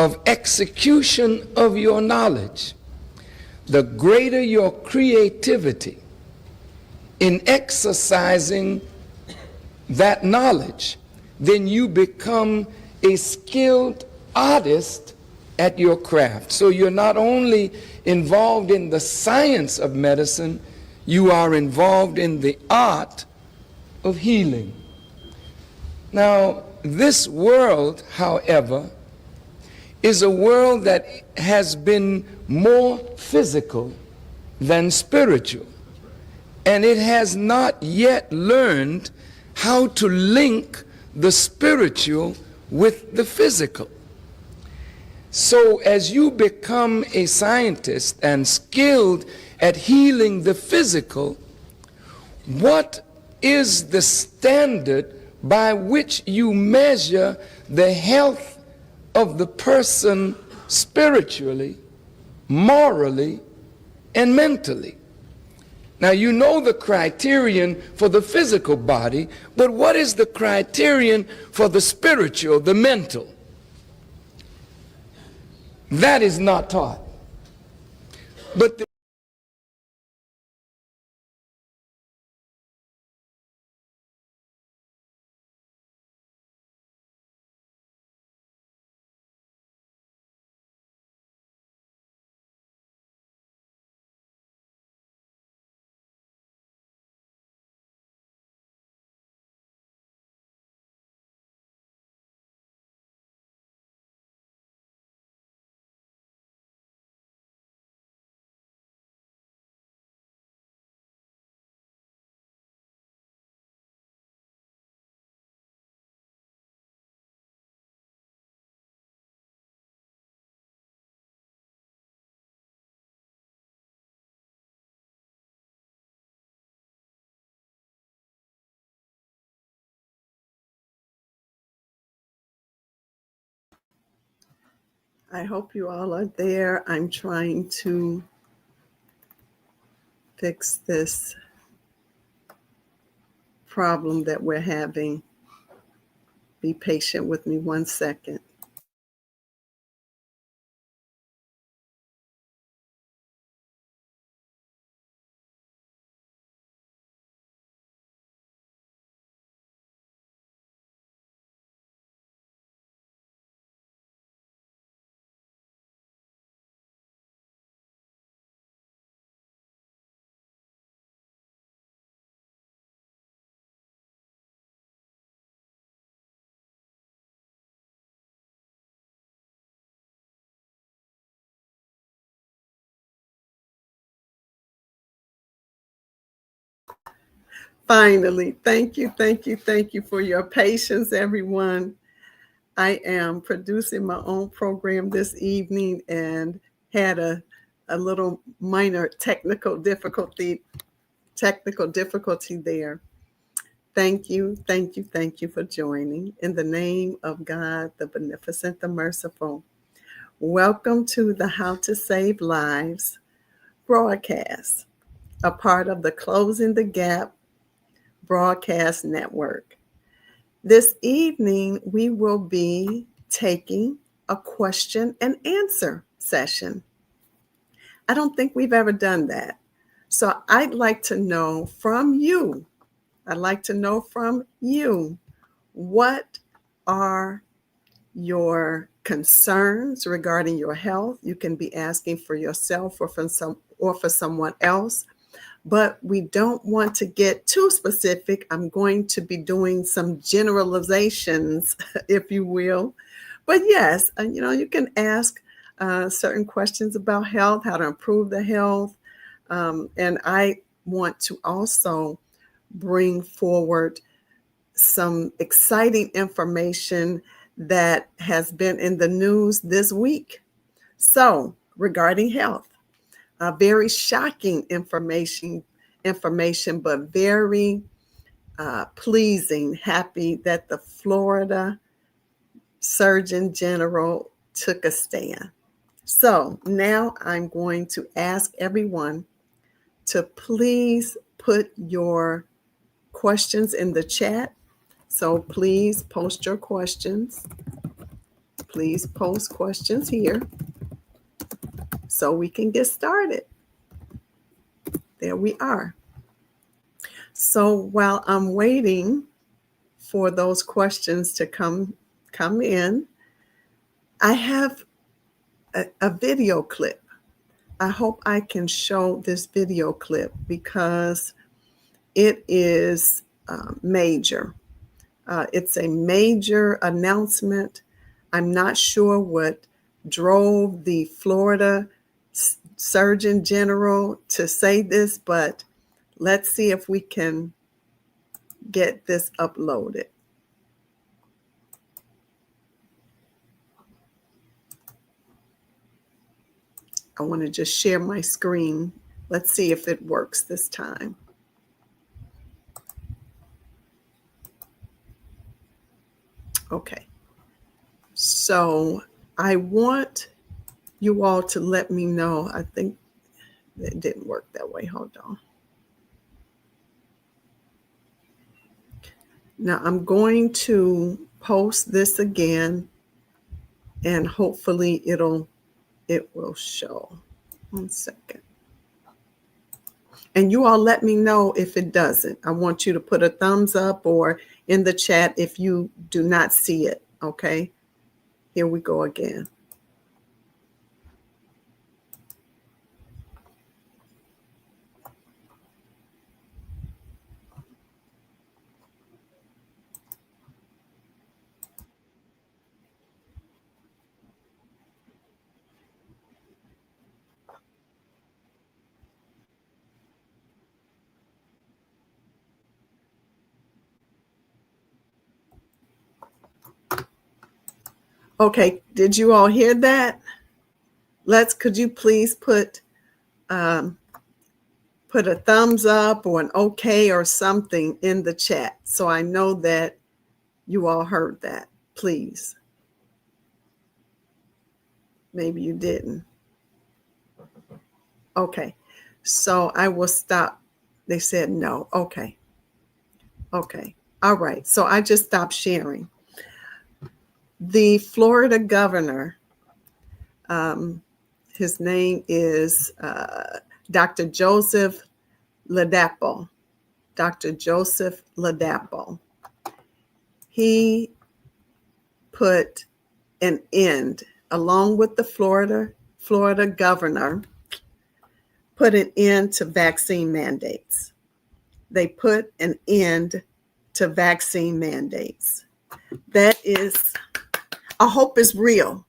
of execution of your knowledge, the greater your creativity in exercising that knowledge, then you become a skilled artist at your craft. So you're not only involved in the science of medicine, you are involved in the art of healing. Now, this world, however, is a world that has been more physical than spiritual, and it has not yet learned how to link the spiritual with the physical. So as you become a scientist and skilled at healing the physical, what is the standard by which you measure the health of the person spiritually, morally, and mentally? Now, you know the criterion for the physical body, but what is the criterion for the spiritual, the mental? That is not taught. But I hope you all are there. I'm trying to fix this problem that we're having. Be patient with me 1 second. Finally, thank you for your patience, everyone. I am producing my own program this evening and had a little minor technical difficulty there. Thank you for joining. In the name of God, the beneficent, the merciful, welcome to the How to Save Lives broadcast, a part of the Closing the Gap broadcast network. This evening, we will be taking a question and answer session. I don't think we've ever done that. So I'd like to know from you, what are your concerns regarding your health? You can be asking for yourself or for someone else. But we don't want to get too specific. I'm going to be doing some generalizations, if you will. But yes, you can ask certain questions about health, how to improve the health. And I want to also bring forward some exciting information that has been in the news this week. So regarding health, very shocking information, but very pleasing. Happy that the Florida Surgeon General took a stand. So now I'm going to ask everyone to please put your questions in the chat. So please post your questions. please post questions here so we can get started. There we are. So while I'm waiting for those questions to come in, I have a video clip. I hope I can show this video clip because it is major. It's a major announcement. I'm not sure what drove the Florida Surgeon General to say this, but let's see if we can get this uploaded. I want to just share my screen. Let's see if it works this time. Okay. So I want you all to let me know. I think it didn't work that way. Hold on. Now I'm going to post this again and hopefully it will show. 1 second. And you all let me know if it doesn't. I want you to put a thumbs up or in the chat if you do not see it. Okay. Here we go again. Okay, did you all hear that? Could you please put a thumbs up or an okay or something in the chat so I know that you all heard that, please. Maybe you didn't. Okay, so I will stop. They said no. Okay. Okay. All right. So I just stopped sharing. The Florida governor, his name is Dr. Joseph Ladapo. Dr. Joseph Ladapo. He put an end, along with the Florida governor, put an end to vaccine mandates. They put an end to vaccine mandates. That is, I hope it's real.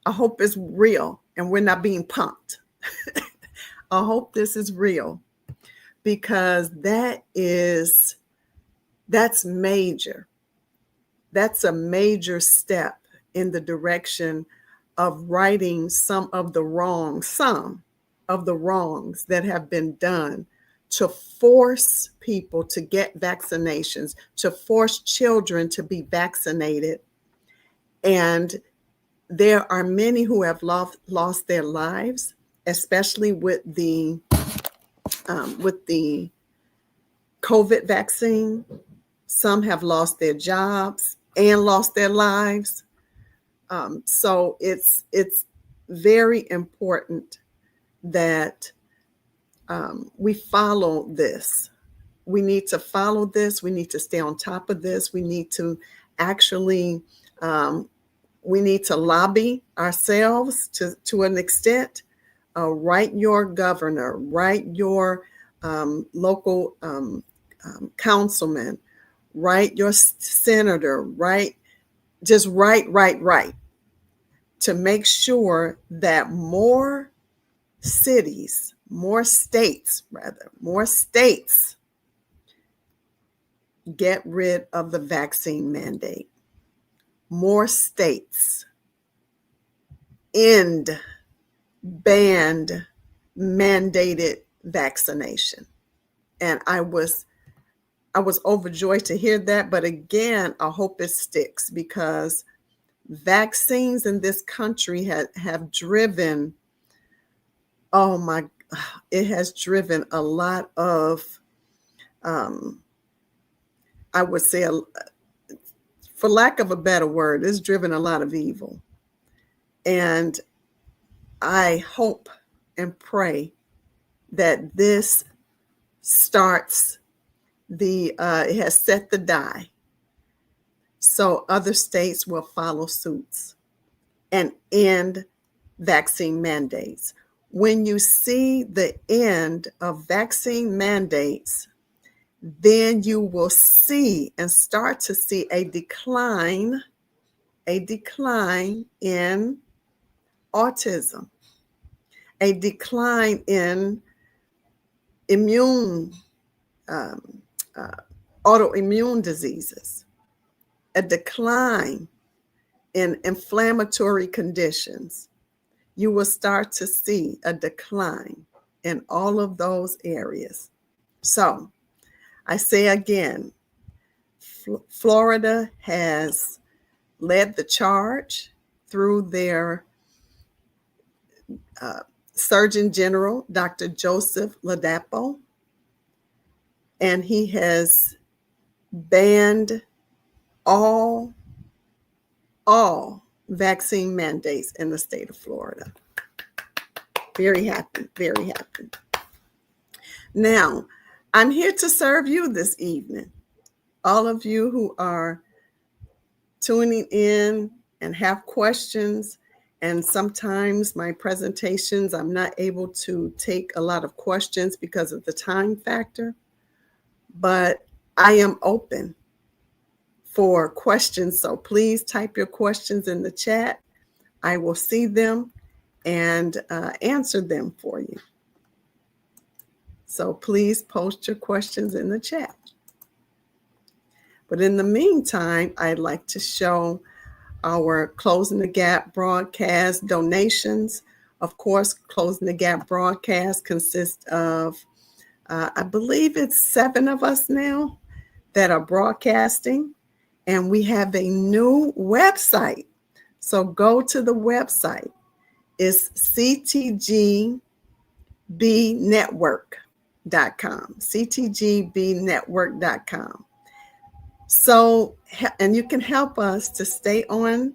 I hope it's real and we're not being punked. I hope this is real because that's major. That's a major step in the direction of righting some of the wrongs that have been done to force people to get vaccinations, to force children to be vaccinated. And there are many who have lost their lives, especially with the COVID vaccine. Some have lost their jobs and lost their lives. So it's very important that we follow this. We need to follow this. We need to stay on top of this. We need to actually, we need to lobby ourselves to an extent. Write your governor, write your local councilman, write your senator, write to make sure that more states get rid of the vaccine mandate. More states banned mandated vaccination. And I was overjoyed to hear that. But again, I hope it sticks because vaccines in this country have driven, it has driven a lot of, I would say, for lack of a better word, it's driven a lot of evil. And I hope and pray that this starts it has set the die so other states will follow suits and end vaccine mandates. When you see the end of vaccine mandates, then you will see and start to see a decline in autism, a decline in autoimmune diseases, a decline in inflammatory conditions. You will start to see a decline in all of those areas. So I say again, Florida has led the charge through their Surgeon General, Dr. Joseph Ladapo, and he has banned all vaccine mandates in the state of Florida. Very happy, very happy. Now, I'm here to serve you this evening. All of you who are tuning in and have questions, and sometimes my presentations, I'm not able to take a lot of questions because of the time factor, but I am open for questions. So please type your questions in the chat. I will see them and answer them for you. So please post your questions in the chat. But in the meantime, I'd like to show our Closing the Gap broadcast donations. Of course, Closing the Gap broadcast consists of, I believe it's 7 of us now that are broadcasting. And we have a new website. So go to the website. It's ctgbnetwork.com, ctgbnetwork.com. So, and you can help us to stay on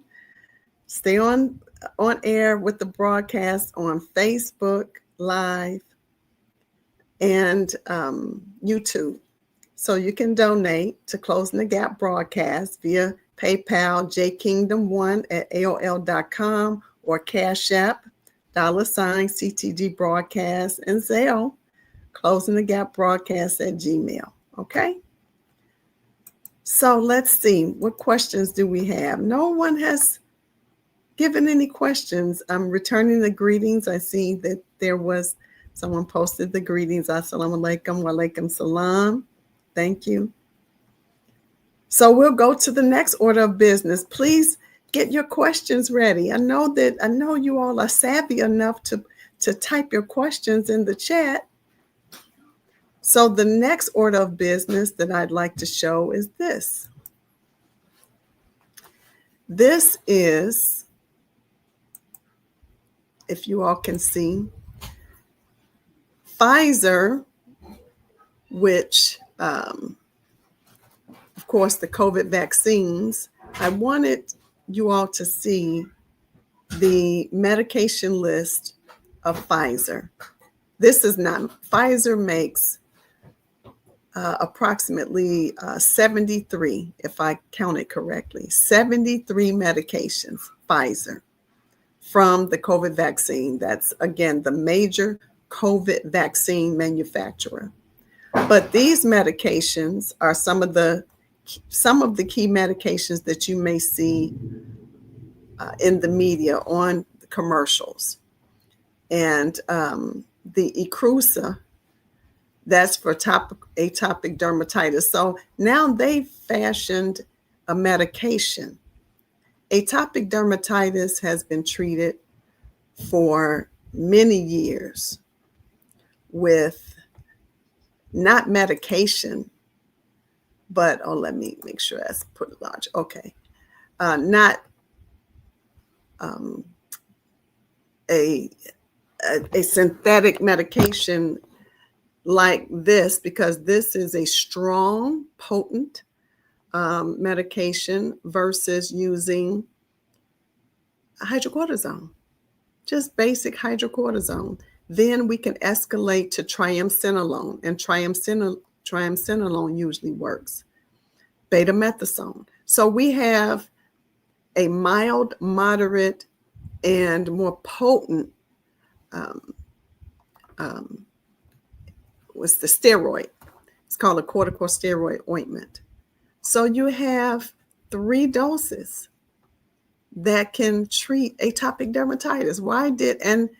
air with the broadcast on Facebook Live and YouTube. So you can donate to Closing the Gap broadcast via PayPal, jkingdom1@aol.com, or Cash App, $CTG broadcast, and Zelle, Closing the Gap broadcast @gmail. Okay. So let's see, what questions do we have? No one has given any questions. I'm returning the greetings. I see that there was someone posted the greetings. Assalamu alaikum wa alaikum salam. Thank you. So we'll go to the next order of business. Please get your questions ready. I know you all are savvy enough to type your questions in the chat. So the next order of business that I'd like to show is this. This is, if you all can see, Pfizer, which, of course, the COVID vaccines. I wanted you all to see the medication list of Pfizer. This is not, Pfizer makes approximately 73, if I counted correctly, 73 medications, Pfizer, from the COVID vaccine. That's, again, the major COVID vaccine manufacturer. But these medications are some of the key medications that you may see in the media on the commercials. And the Ecrusa, that's for atopic dermatitis. So now they've fashioned a medication. Atopic dermatitis has been treated for many years with not medication, but, let me make sure I put it large. Okay. Not a synthetic medication like this, because this is a strong, potent medication versus using hydrocortisone, just basic hydrocortisone. Then we can escalate to triamcinolone, and triamcinolone usually works. Betamethasone. So we have a mild, moderate, and more potent was the steroid. It's called a corticosteroid ointment. So you have 3 doses that can treat atopic dermatitis. And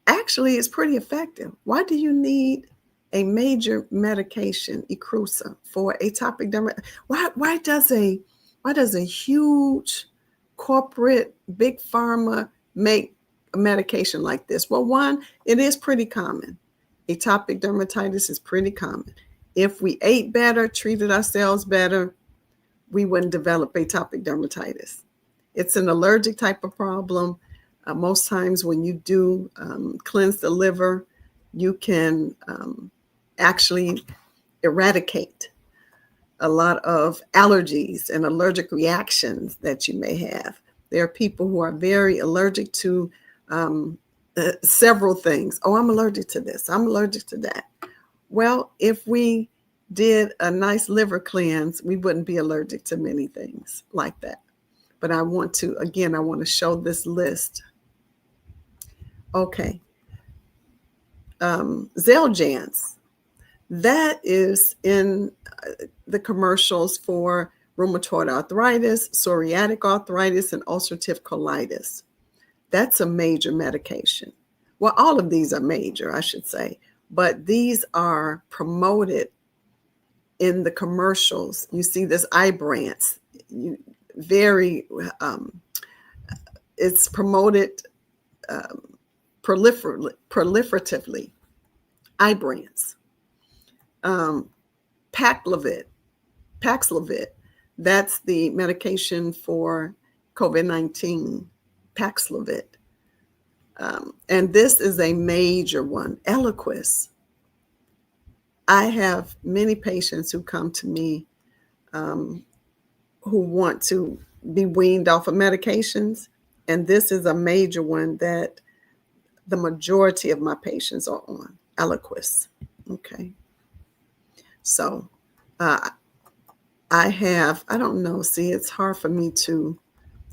actually it's pretty effective. Why do you need a major medication, Ecrusa, for atopic dermatitis? Why does a huge corporate big pharma make a medication like this? Well, one, it is pretty common. Atopic dermatitis is pretty common. If we ate better, treated ourselves better, we wouldn't develop atopic dermatitis. It's an allergic type of problem. Most times when you do cleanse the liver, you can actually eradicate a lot of allergies and allergic reactions that you may have. There are people who are very allergic to several things. Oh, I'm allergic to this. I'm allergic to that. Well, if we did a nice liver cleanse, we wouldn't be allergic to many things like that. But I want to show this list. Okay. Xeljanz. That is in the commercials for rheumatoid arthritis, psoriatic arthritis, and ulcerative colitis. That's a major medication. Well, all of these are major, I should say, but these are promoted in the commercials. You see this Ibrance, it's promoted proliferatively. Ibrance. Paxlovid, that's the medication for COVID-19, Paxlovid. And this is a major one, Eliquis. I have many patients who come to me who want to be weaned off of medications, and this is a major one that the majority of my patients are on, Eliquis. Okay. So I don't know, see, it's hard for me to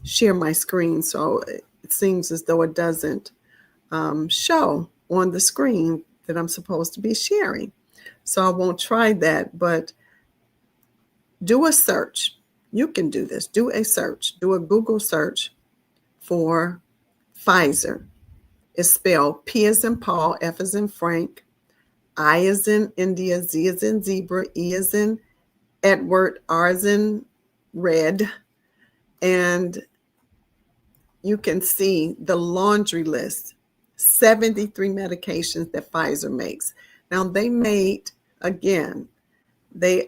share my screen, so it seems as though it doesn't show on the screen that I'm supposed to be sharing. So I won't try that, but do a search. You can do this. Do a search. Do a Google search for Pfizer. It's spelled P as in Paul, F as in Frank, I as in India, Z as in zebra, E as in Edward, R as in red. And you can see the laundry list, 73 medications that Pfizer makes. Now they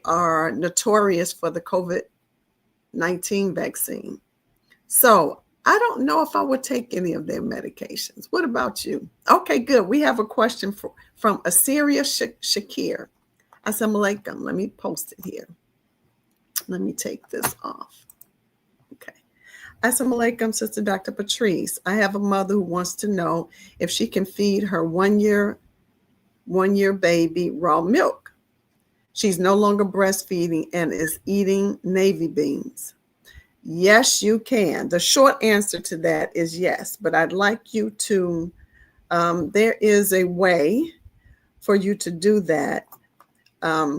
are notorious for the COVID-19 vaccine. So I don't know if I would take any of their medications. What about you? Okay, good. We have a question from Asiria Shakir. Assalamu alaikum. Let me post it here. Let me take this off. Okay. Assalamu alaikum, Sister Dr. Patrice. I have a mother who wants to know if she can feed her one year baby raw milk. She's no longer breastfeeding and is eating navy beans. Yes, you can. The short answer to that is yes, but I'd like you to, there is a way for you to do that. I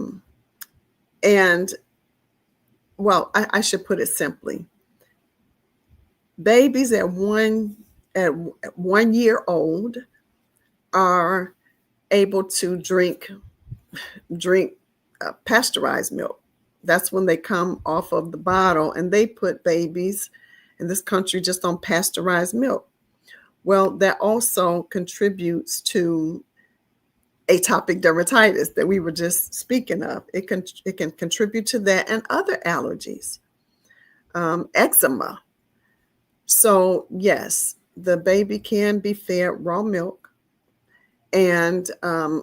should put it simply. Babies at 1 year old are able to drink pasteurized milk. That's when they come off of the bottle, and they put babies in this country just on pasteurized milk. Well, that also contributes to atopic dermatitis that we were just speaking of. It can contribute to that and other allergies, eczema. So yes, the baby can be fed raw milk. And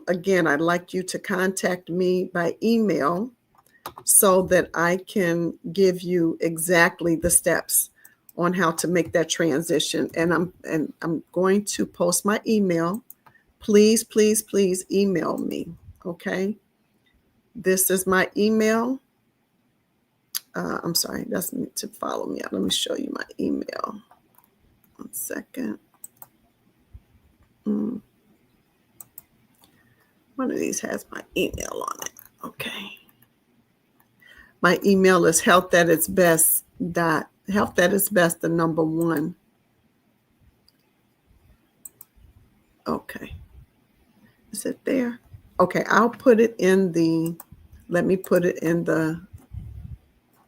again, I'd like you to contact me by email so that I can give you exactly the steps on how to make that transition. And I'm going to post my email. Please, please, please email me. Okay. This is my email. I'm sorry, that's to follow me out. Let me show you my email. 1 second. One of these has my email on it. Okay. My email is health@its_best, the number 1. Okay. Is it there? Okay, I'll put it let me put it in the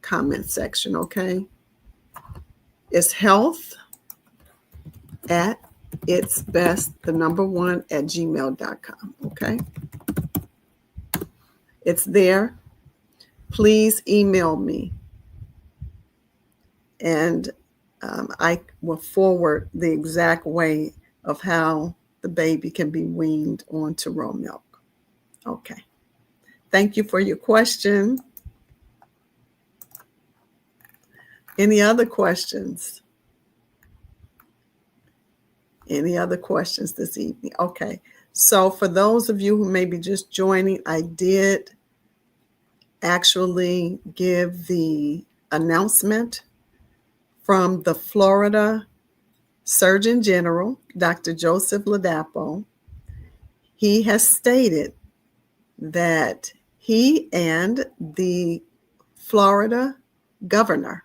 comment section, okay? It's health@its_best, the number 1 @gmail.com, okay? It's there. Please email me, and I will forward the exact way of how the baby can be weaned onto raw milk. Okay. Thank you for your question. Any other questions? Any other questions this evening? Okay. So for those of you who may be just joining, I did actually give the announcement from the Florida Surgeon General, Dr. Joseph Ladapo. He has stated that he and the Florida governor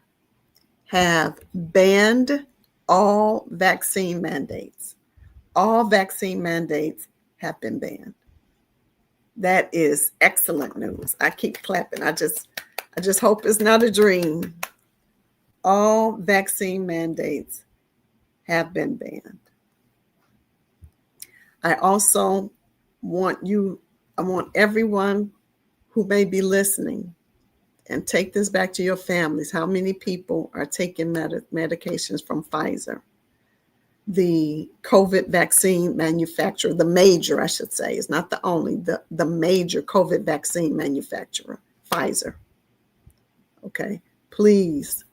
have banned all vaccine mandates. All vaccine mandates have been banned. That is excellent news. I keep clapping. I just hope it's not a dream. All vaccine mandates have been banned. I also want everyone who may be listening, and take this back to your families. How many people are taking medications from Pfizer? The COVID vaccine manufacturer, the major, I should say, is not the only, the major COVID vaccine manufacturer, Pfizer. Okay, please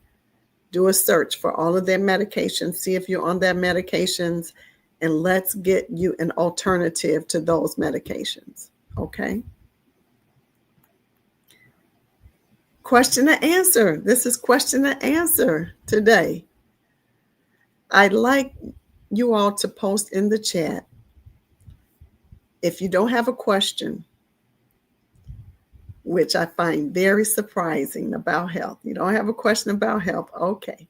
do a search for all of their medications. See if you're on their medications, and let's get you an alternative to those medications. Okay. Question and answer. This is question and answer today. I'd like you all to post in the chat. If you don't have a question, which I find very surprising about health, you don't have a question about health, okay.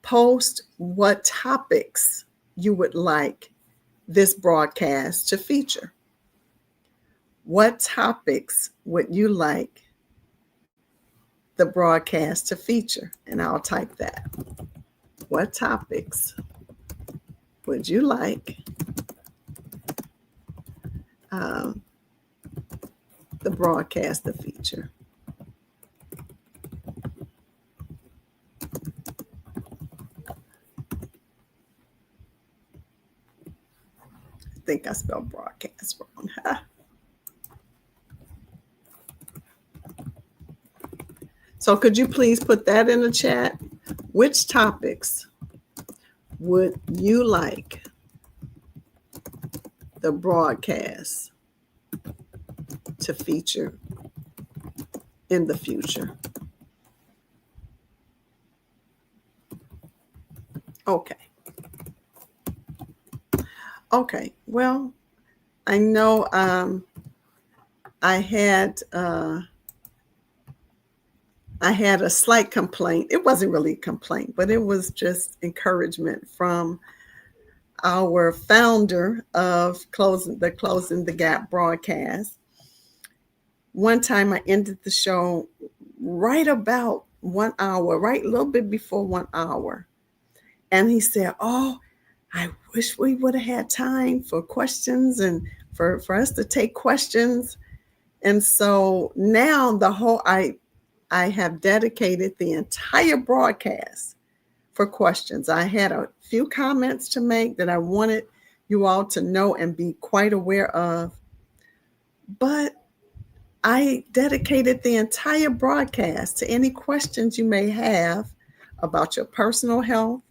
Post what topics you would like this broadcast to feature. What topics would you like the broadcast to feature? And I'll type that. What topics would you like the broadcast to feature? I think I spelled broadcast wrong. So could you please put that in the chat? Which topics would you like the broadcast to feature in the future? Okay. Okay. Well, I know I had a slight complaint. It wasn't really a complaint, but it was just encouragement from our founder of Closing the Gap broadcast. One time I ended the show right about 1 hour, right a little bit before 1 hour. And he said, "Oh, I wish we would have had time for questions and for us to take questions." And so now I have dedicated the entire broadcast for questions. I had a few comments to make that I wanted you all to know and be quite aware of. But I dedicated the entire broadcast to any questions you may have about your personal health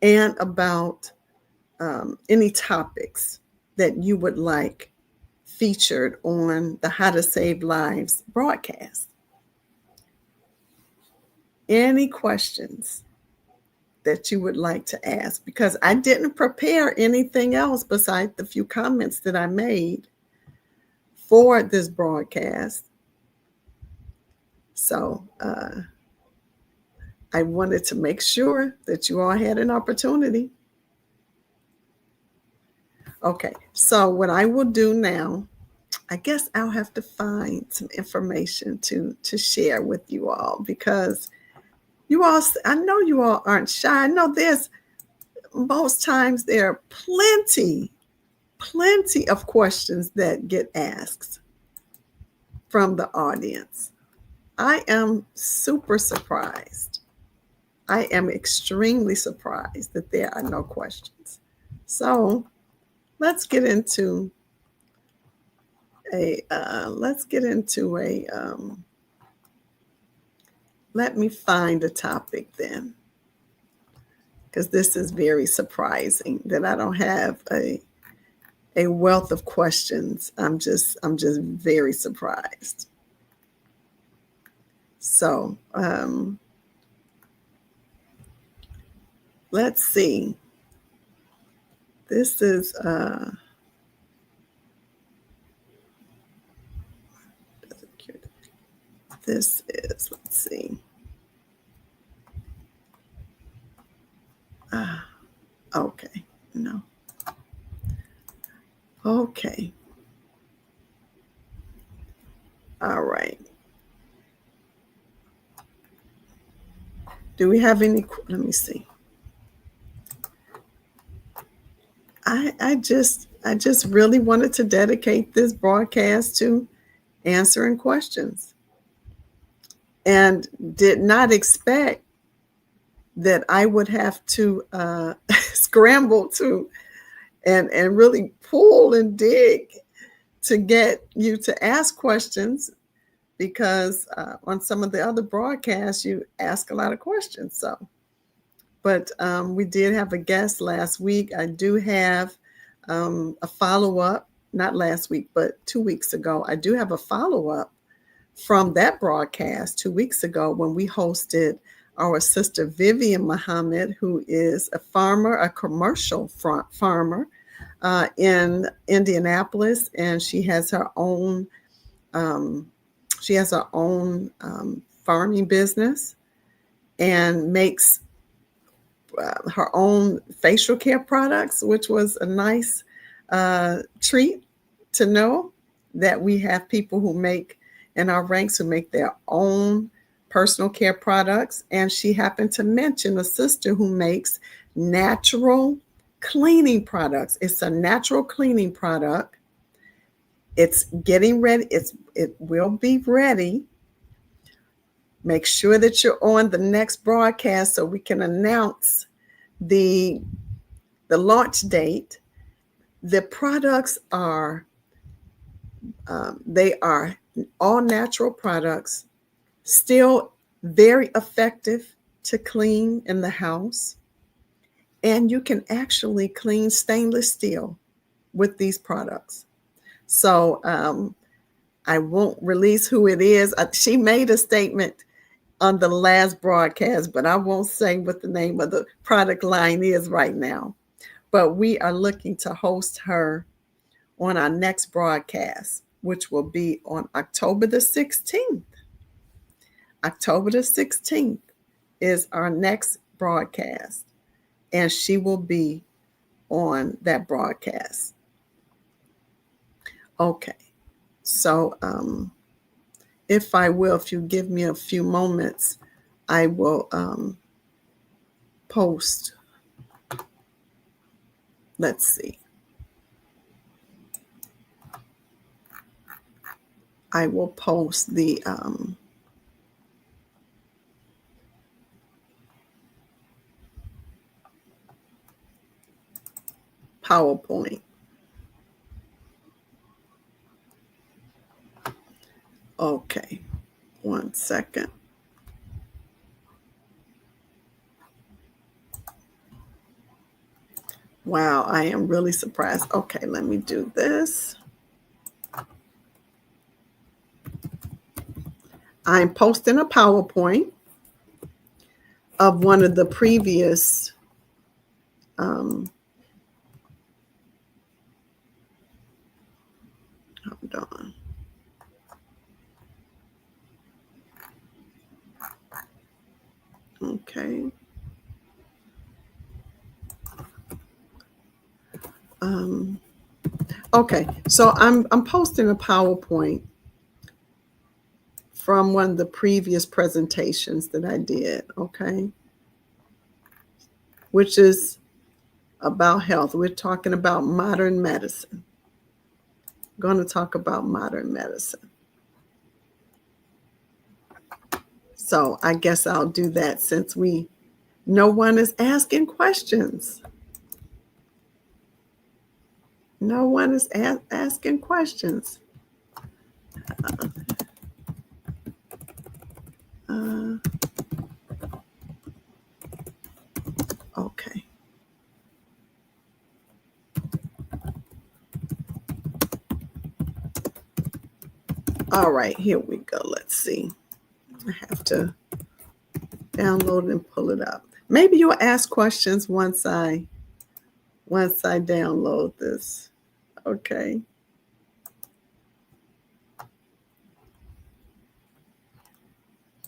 and about any topics that you would like featured on the How to Save Lives broadcast. Any questions that you would like to ask, because I didn't prepare anything else besides the few comments that I made for this broadcast. So I wanted to make sure that you all had an opportunity. Okay, so what I will do now, I guess I'll have to find some information to share with you all, because you all, I know you all aren't shy. I know most times there are plenty of questions that get asked from the audience. I am super surprised. I am extremely surprised that there are no questions. So let's get into let me find a topic then, because this is very surprising that I don't have a wealth of questions. I'm just very surprised. So let's see. This is let's see. Okay, no. Okay. All right. Do we have any? Let me see. I just really wanted to dedicate this broadcast to answering questions, and did not expect that I would have to scramble to and really pull and dig to get you to ask questions, because on some of the other broadcasts you ask a lot of questions. So, but we did have a guest last week. I do have a follow-up, not last week, but 2 weeks ago. I do have a follow-up from that broadcast 2 weeks ago when we hosted our sister Vivian Muhammad, who is a farmer, a commercial farmer in Indianapolis, and she has her own farming business and makes her own facial care products, which was a nice treat to know that we have people who make in our ranks who make their own personal care products. And she happened to mention a sister who makes natural cleaning products. It's a natural cleaning product. It's getting ready. It will be ready. Make sure that you're on the next broadcast so we can announce the launch date. The products are they are all natural products, still very effective to clean in the house. And you can actually clean stainless steel with these products. So I won't release who it is. She made a statement on the last broadcast, but I won't say what the name of the product line is right now. But we are looking to host her on our next broadcast, which will be on October the 16th. October the 16th is our next broadcast, and she will be on that broadcast. Okay, so if you give me a few moments, I will post. Let's see. I will post the PowerPoint. Okay, 1 second. Wow, I am really surprised. Okay, let me do this. I'm posting a PowerPoint of one of the previous hold on. Okay. Okay, so I'm posting a PowerPoint from one of the previous presentations that I did, okay, which is about health. We're talking about modern medicine. I'm going to talk about modern medicine. So I guess I'll do that since no one is asking questions. No one is asking questions. Okay. All right, here we go. Let's see. I have to download and pull it up. Maybe you'll ask questions once I download this. Okay.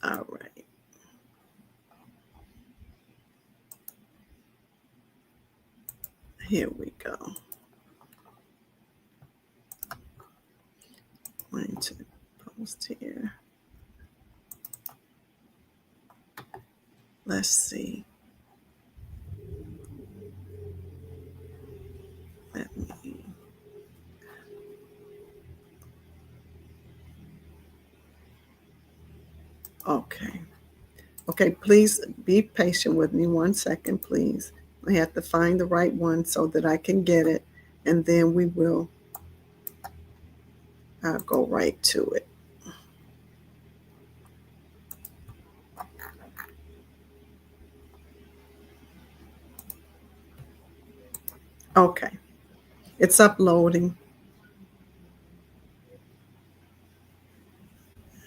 All right. Here we go. Going to post here. Let's see. Let me. Okay. Okay, please be patient with me 1 second, please. I have to find the right one so that I can get it, and then I'll go right to it. Okay, it's uploading.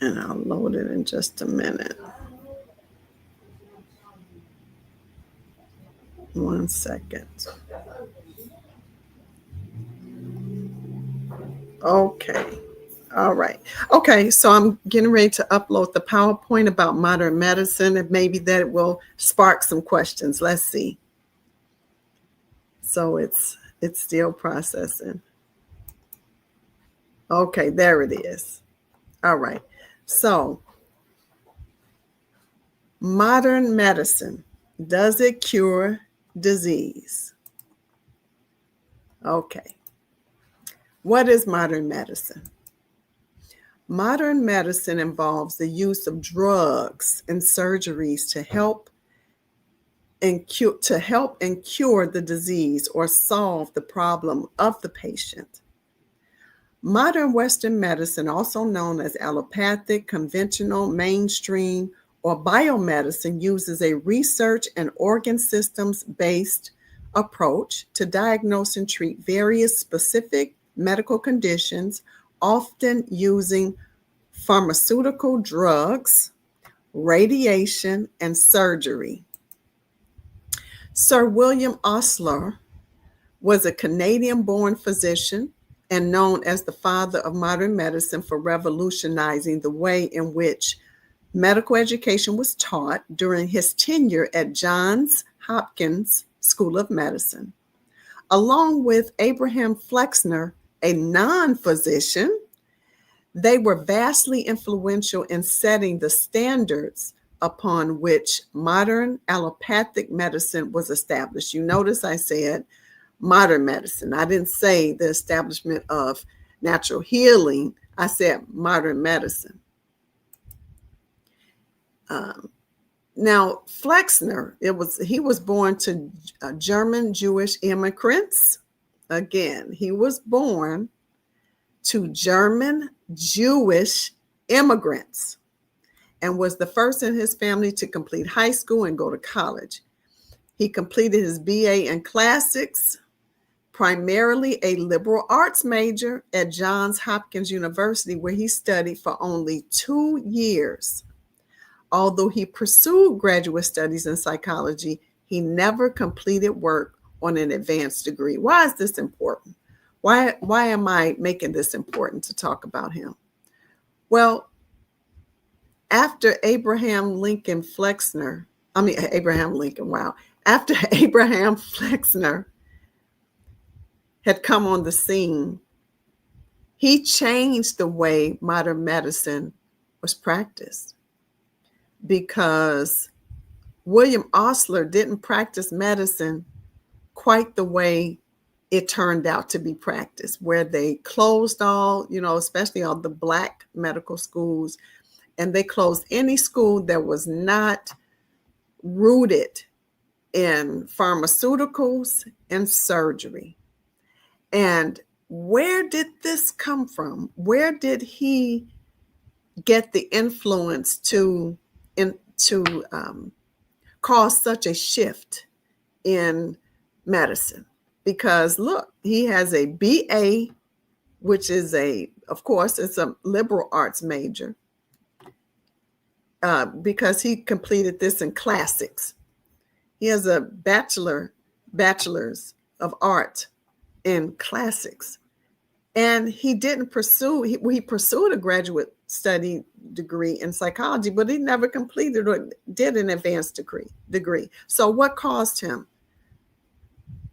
And I'll load it in just a minute. 1 second. Okay. All right. Okay, so I'm getting ready to upload the PowerPoint about modern medicine, and maybe that will spark some questions. Let's see. So it's still processing. Okay, there it is. All right. So, modern medicine, does it cure disease? Okay. What is modern medicine? Modern medicine involves the use of drugs and surgeries to help and cure the disease or solve the problem of the patient. Modern Western medicine, also known as allopathic, conventional, mainstream, or biomedicine, uses a research and organ systems based approach to diagnose and treat various specific medical conditions, often using pharmaceutical drugs, radiation, and surgery. Sir William Osler was a Canadian-born physician and known as the father of modern medicine for revolutionizing the way in which medical education was taught during his tenure at Johns Hopkins School of Medicine. Along with Abraham Flexner, a non-physician, they were vastly influential in setting the standards upon which modern allopathic medicine was established. You notice I said modern medicine. I didn't say the establishment of natural healing. I said modern medicine. Now, Flexner, he was born to German Jewish immigrants. Again, he was born to German Jewish immigrants and was the first in his family to complete high school and go to college. He completed his BA in classics, primarily a liberal arts major at Johns Hopkins University, where he studied for only 2 years. Although he pursued graduate studies in psychology, he never completed work on an advanced degree. Why is this important? Why am I making this important to talk about him? Well, after Abraham Flexner had come on the scene, he changed the way modern medicine was practiced, because William Osler didn't practice medicine quite the way it turned out to be practiced, where they closed all, especially all the Black medical schools, and they closed any school that was not rooted in pharmaceuticals and surgery. And where did this come from? Where did he get the influence to cause such a shift in medicine? Because look, he has a BA, which is of course, it's a liberal arts major, because he completed this in classics. He has a bachelor's of art in classics. And he didn't pursue, he pursued a graduate study degree in psychology, but he never completed or did an advanced degree. So what caused him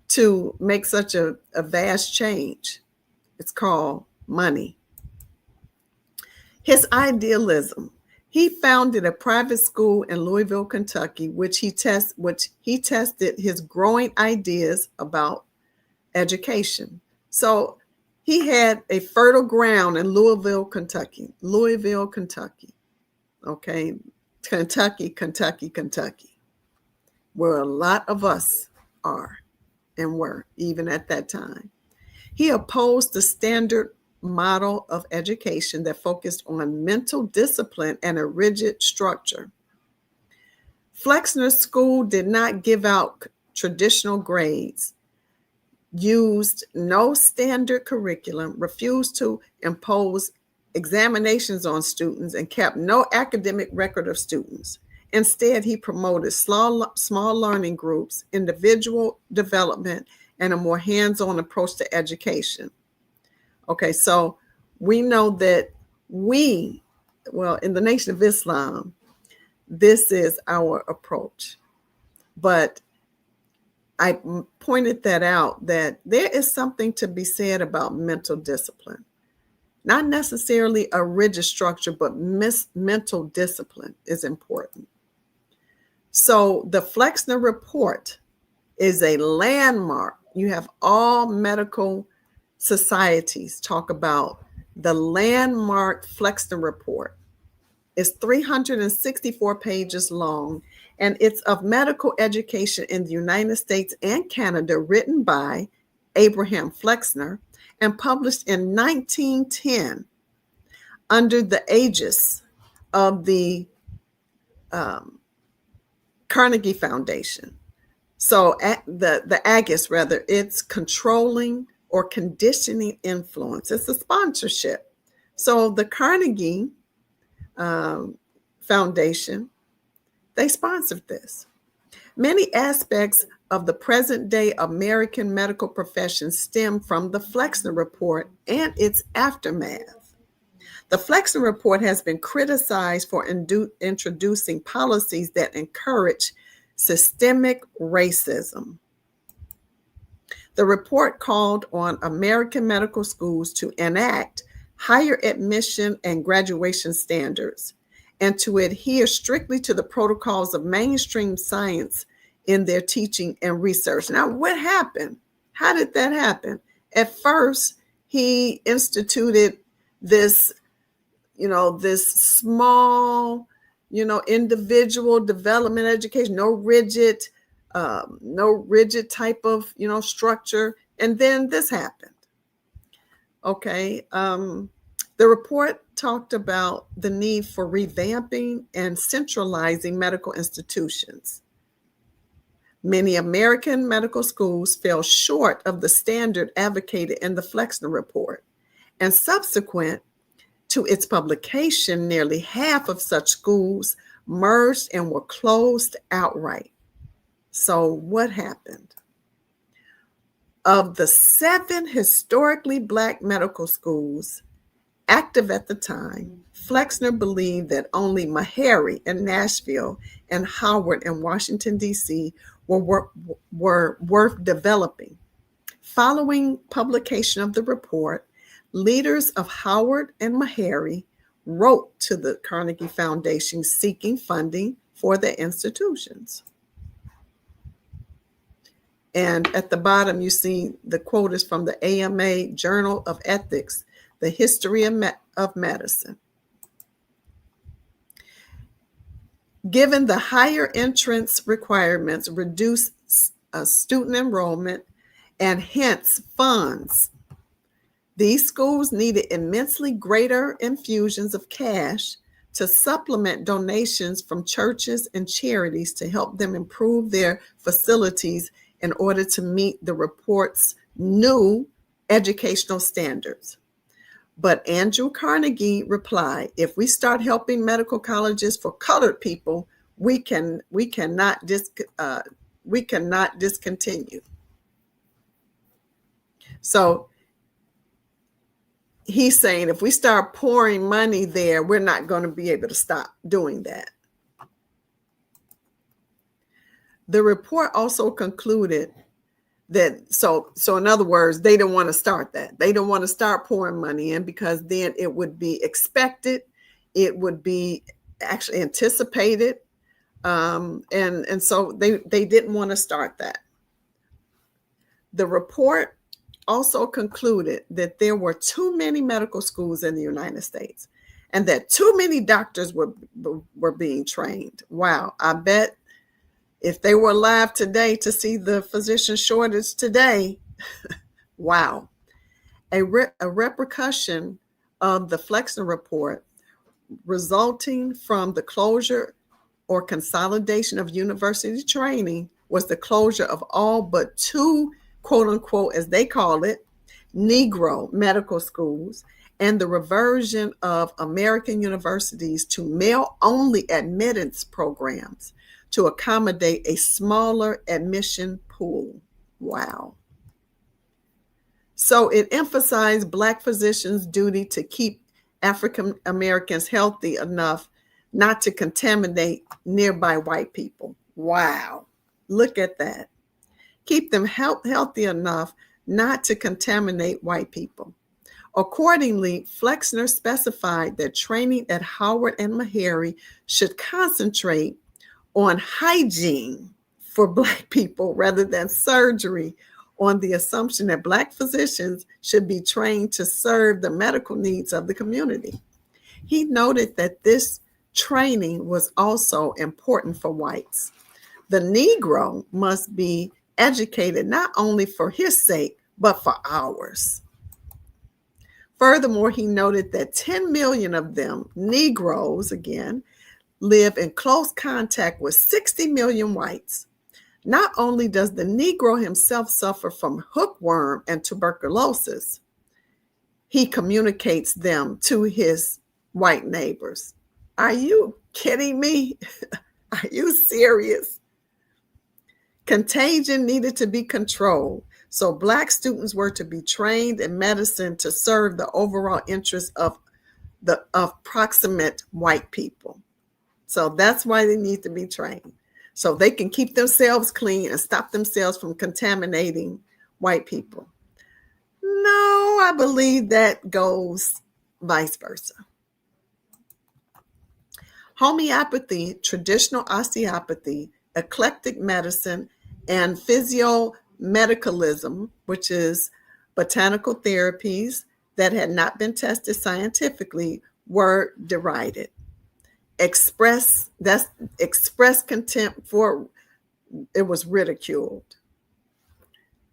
to make such a vast change? It's called money. His idealism. He founded a private school in Louisville, Kentucky, which he tested his growing ideas about education. So he had a fertile ground in Louisville, Kentucky. Okay, Kentucky, where a lot of us are and were even at that time. He opposed the standard model of education that focused on mental discipline and a rigid structure. Flexner's school did not give out traditional grades, used no standard curriculum, refused to impose examinations on students, and kept no academic record of students. Instead, he promoted small learning groups, individual development, and a more hands-on approach to education. Okay, so we know that in the Nation of Islam, this is our approach. But I pointed that out, that there is something to be said about mental discipline. Not necessarily a rigid structure, but mental discipline is important. So the Flexner Report is a landmark. You have all medical societies talk about the landmark Flexner Report. It's 364 pages long, and it's of medical education in the United States and Canada, written by Abraham Flexner and published in 1910 under the aegis of the Carnegie Foundation. So the aegis, rather, it's controlling or conditioning influence. It's a sponsorship. So the Carnegie Foundation, they sponsored this. Many aspects of the present day American medical profession stem from the Flexner Report and its aftermath. The Flexner Report has been criticized for introducing policies that encourage systemic racism. The report called on American medical schools to enact higher admission and graduation standards and to adhere strictly to the protocols of mainstream science in their teaching and research. Now, what happened? How did that happen? At first, he instituted this, this small, individual development education, no rigid type of, structure. And then this happened. Okay. The The report talked about the need for revamping and centralizing medical institutions. Many American medical schools fell short of the standard advocated in the Flexner Report, and subsequent to its publication, nearly half of such schools merged and were closed outright. So what happened? Of the 7 historically Black medical schools active at the time, Flexner believed that only Meharry in Nashville and Howard in Washington, D.C. were worth developing. Following publication of the report, leaders of Howard and Meharry wrote to the Carnegie Foundation seeking funding for their institutions. And at the bottom, you see the quote is from the AMA Journal of Ethics, The History of Medicine. Given the higher entrance requirements, reduced student enrollment, and hence funds, these schools needed immensely greater infusions of cash to supplement donations from churches and charities to help them improve their facilities in order to meet the report's new educational standards. But Andrew Carnegie replied, if we start helping medical colleges for colored people, we cannot discontinue. So he's saying if we start pouring money there, we're not going to be able to stop doing that. The report also concluded that, so in other words, they don't want to start that. They don't want to start pouring money in because then it would be expected, it would be actually anticipated, and so they didn't want to start that. The report also concluded that there were too many medical schools in the United States and that too many doctors were being trained. Wow, I bet if they were alive today to see the physician shortage today, wow. A repercussion of the Flexner Report resulting from the closure or consolidation of university training was the closure of all but 2, quote unquote, as they call it, Negro medical schools, and the reversion of American universities to male-only admittance programs to accommodate a smaller admission pool. Wow. So it emphasized Black physicians' duty to keep African Americans healthy enough not to contaminate nearby white people. Wow. Look at that. Keep them healthy enough not to contaminate white people. Accordingly, Flexner specified that training at Howard and Meharry should concentrate on hygiene for Black people rather than surgery, on the assumption that Black physicians should be trained to serve the medical needs of the community. He noted that this training was also important for whites. The Negro must be educated not only for his sake, but for ours. Furthermore, he noted that 10 million of them, Negroes again, live in close contact with 60 million whites. Not only does the Negro himself suffer from hookworm and tuberculosis, he communicates them to his white neighbors. Are you kidding me? Are you serious? Contagion needed to be controlled, so Black students were to be trained in medicine to serve the overall interests of proximate white people. So that's why they need to be trained, so they can keep themselves clean and stop themselves from contaminating white people. No, I believe that goes vice versa. Homeopathy, traditional osteopathy, eclectic medicine, and physiomedicalism, which is botanical therapies that had not been tested scientifically, were derided. Express contempt for, it was ridiculed.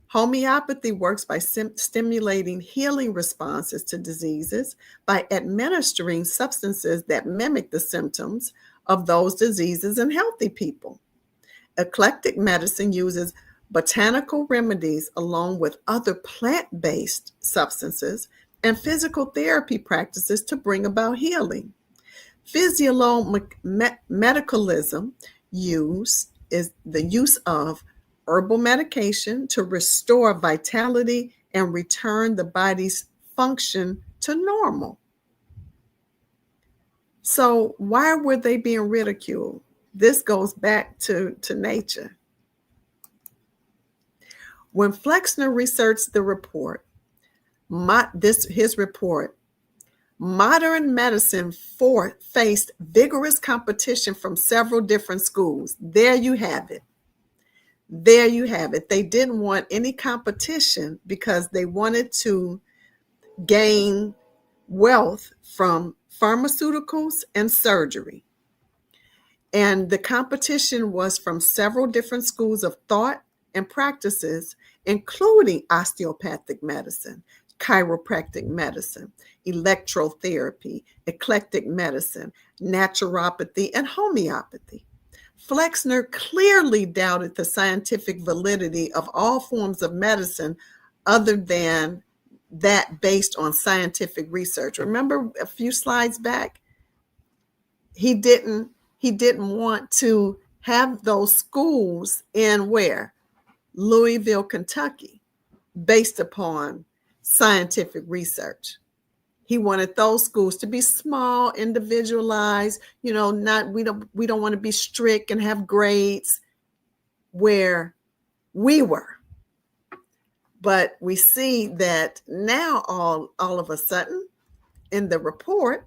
Homeopathy works by stimulating healing responses to diseases by administering substances that mimic the symptoms of those diseases in healthy people. Eclectic medicine uses botanical remedies along with other plant-based substances and physical therapy practices to bring about healing. Physiomedicalism is the use of herbal medication to restore vitality and return the body's function to normal. So why were they being ridiculed? This goes back to nature. When Flexner researched the report, his report, modern medicine faced vigorous competition from several different schools. There you have it. There you have it. They didn't want any competition because they wanted to gain wealth from pharmaceuticals and surgery. And the competition was from several different schools of thought and practices, including osteopathic medicine, chiropractic medicine, electrotherapy, eclectic medicine, naturopathy, and homeopathy. Flexner clearly doubted the scientific validity of all forms of medicine other than that based on scientific research. Remember a few slides back, he didn't want to have those schools in where? Louisville, Kentucky, based upon scientific research. He wanted those schools to be small, individualized, we don't want to be strict and have grades where we were. But we see that now all of a sudden in the report,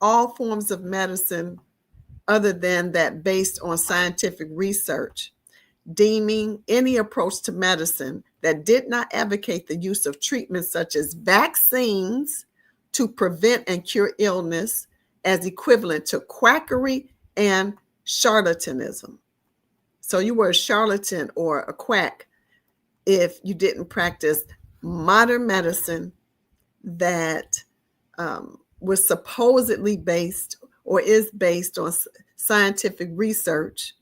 all forms of medicine other than that based on scientific research, deeming any approach to medicine that did not advocate the use of treatments such as vaccines to prevent and cure illness as equivalent to quackery and charlatanism. So you were a charlatan or a quack if you didn't practice modern medicine that was supposedly based or is based on scientific research.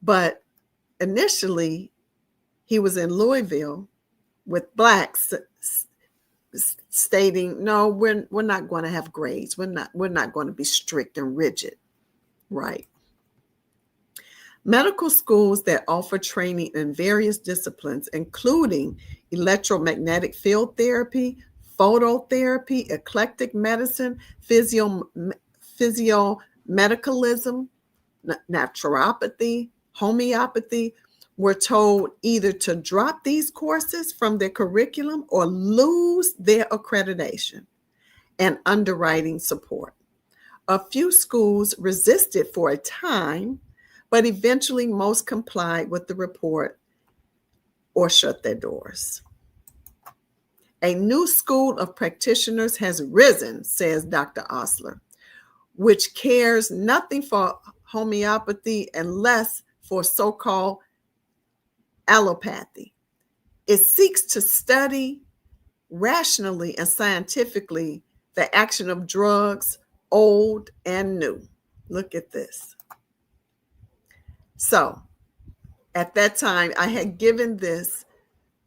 But initially, he was in Louisville with blacks stating, no, we're not going to have grades. We're not going to be strict and rigid, right? Medical schools that offer training in various disciplines, including electromagnetic field therapy, phototherapy, eclectic medicine, physiomedicalism, naturopathy, homeopathy, were told either to drop these courses from their curriculum or lose their accreditation and underwriting support. A few schools resisted for a time, but eventually most complied with the report or shut their doors. A new school of practitioners has risen, says Dr. Osler, which cares nothing for homeopathy and less for so-called allopathy. It seeks to study rationally and scientifically the action of drugs, old and new. Look at this. So at that time, I had given this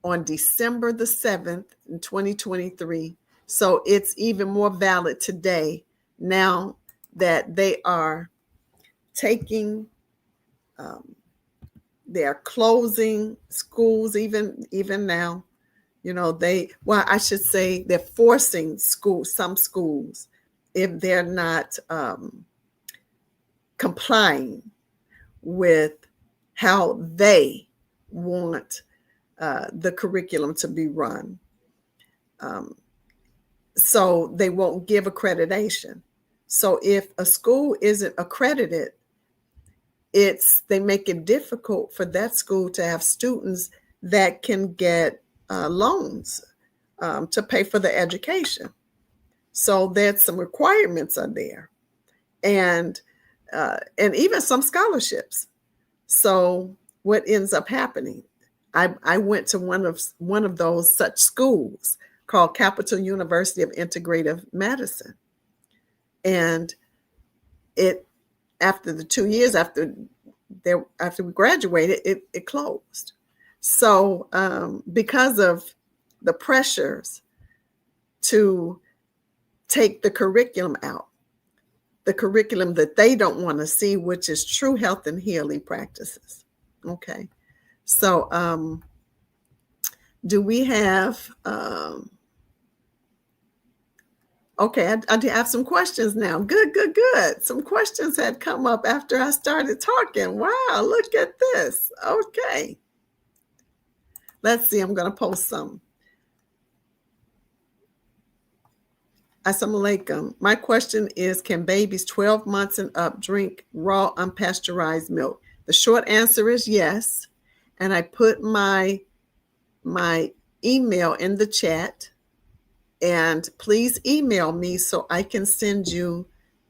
on December the 7th in 2023. So it's even more valid today now that they are taking they are closing schools even now. I should say they're forcing some schools, if they're not complying with how they want the curriculum to be run. So they won't give accreditation. So if a school isn't accredited, they make it difficult for that school to have students that can get loans to pay for the education. So there's some requirements are there, and even some scholarships. So what ends up happening? I went to one of those such schools called Capital University of Integrative Medicine. And it, after the 2 years after we graduated, it closed. So because of the pressures to take the curriculum out, the curriculum that they don't want to see, which is true health and healing practices. Okay. So do we have, okay, I have some questions now. Good. Some questions had come up after I started talking. Wow, look at this. Okay. Let's see, I'm going to post some. Assalamu alaikum. My question is, can babies 12 months and up drink raw unpasteurized milk? The short answer is yes. And I put my email in the chat. And please email me so I can send you